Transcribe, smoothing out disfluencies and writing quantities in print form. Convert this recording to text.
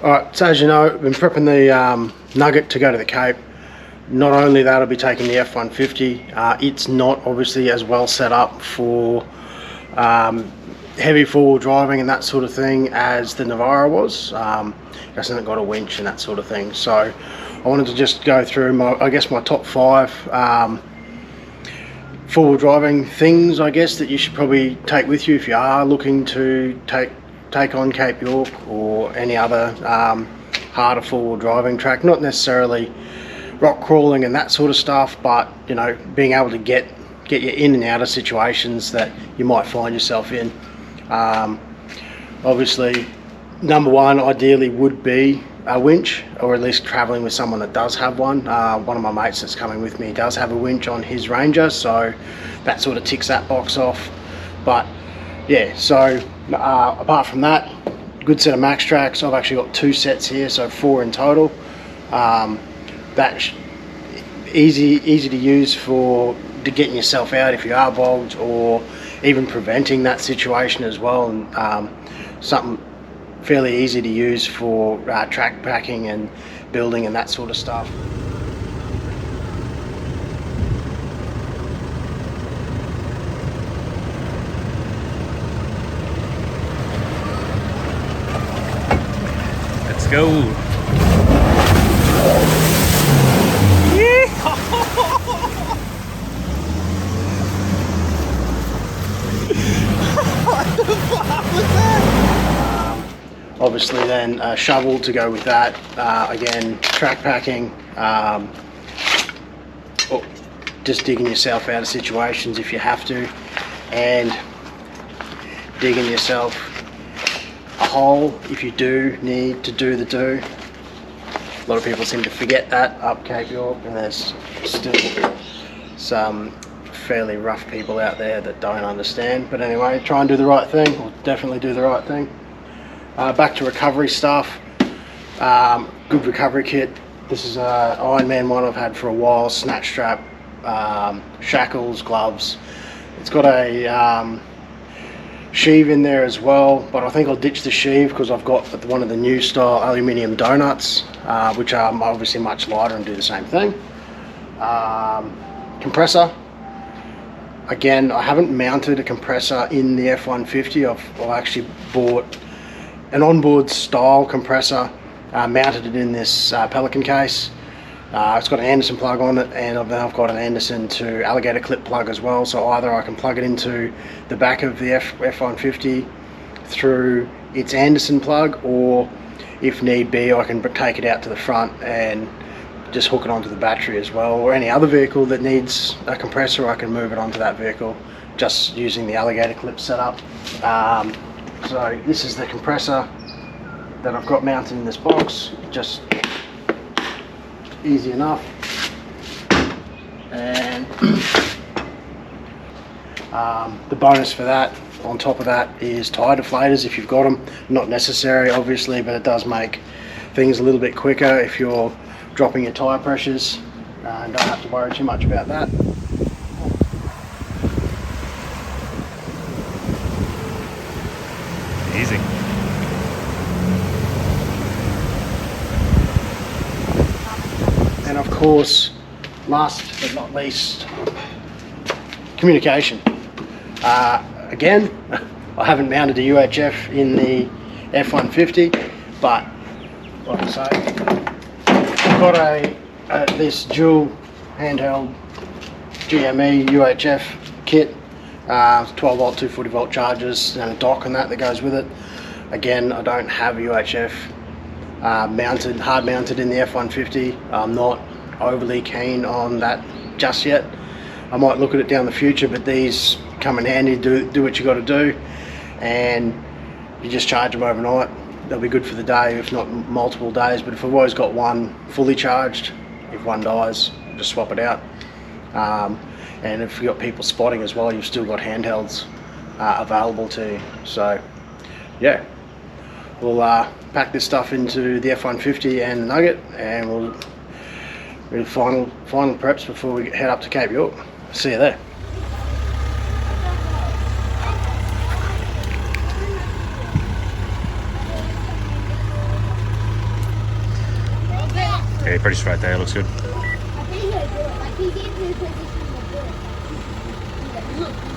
Alright, so as you know, I've been prepping the Nugget to go to the Cape. Not only that, I'll be taking the F150. It's not obviously as well set up for heavy four-wheel driving and that sort of thing as the Navara was. It hasn't got a winch and that sort of thing. So I wanted to just go through my top 5 four-wheel driving things, I guess, that you should probably take with you if you are looking to take on Cape York or any other harder four-wheel driving track. Not necessarily rock crawling and that sort of stuff, but you know, being able to get you in and out of situations that you might find yourself in. Obviously, number one ideally would be a winch, or at least traveling with someone that does have one. One of my mates that's coming with me does have a winch on his Ranger, so that sort of ticks that box off. But yeah, so apart from that, good set of max tracks. I've actually got 2 sets here, so 4 in total. That's easy to use for getting yourself out if you are bogged, or even preventing that situation as well, and something fairly easy to use for track packing and building and that sort of stuff. Let's go. What the fuck was that? Obviously then a shovel to go with that. Again, track packing, or just digging yourself out of situations if you have to, and digging yourself a hole if you do need to do the do. A lot of people seem to forget that up Cape York, and there's still some fairly rough people out there that don't understand. But anyway, try and do the right thing, or definitely do the right thing. Back to recovery stuff. Good recovery kit. This is a Ironman one I've had for a while. Snatch strap, shackles, gloves. It's got a sheave in there as well, but I think I'll ditch the sheave because I've got one of the new style aluminium donuts, which are obviously much lighter and do the same thing. Compressor. Again, I haven't mounted a compressor in the F150. I've actually bought an onboard style compressor, mounted it in this Pelican case. It's got an Anderson plug on it, and then I've got an Anderson to alligator clip plug as well, so either I can plug it into the back of the F150 through its Anderson plug, or if need be I can take it out to the front and just hook it onto the battery as well, or any other vehicle that needs a compressor I can move it onto that vehicle just using the alligator clip setup. So this is the compressor that I've got mounted in this box, just easy enough. And the bonus for that, on top of that, is tire deflators if you've got them. Not necessary obviously, but it does make things a little bit quicker if you're dropping your tire pressures, and don't have to worry too much about that. Easy. And of course, last but not least, communication. Again, I haven't mounted a UHF in the F150, but like I say, I've got this dual handheld GME UHF kit, 12 volt 240 volt chargers and a dock and that goes with it. Again, I don't have a UHF hard mounted in the F150. I'm not overly keen on that just yet. I might look at it down the future, but these come in handy. Do what you got to do, and you just charge them overnight. They'll be good for the day, if not multiple days. But if I've always got one fully charged, if one dies, just swap it out. And if you've got people spotting as well, you've still got handhelds available to you. So yeah, we'll pack this stuff into the F150 and the Nugget, and we'll do final preps before we head up to Cape York. See you there. Yeah, pretty straight there. Looks good. I think he'll do it. Like, he gave me a position to do it. Look.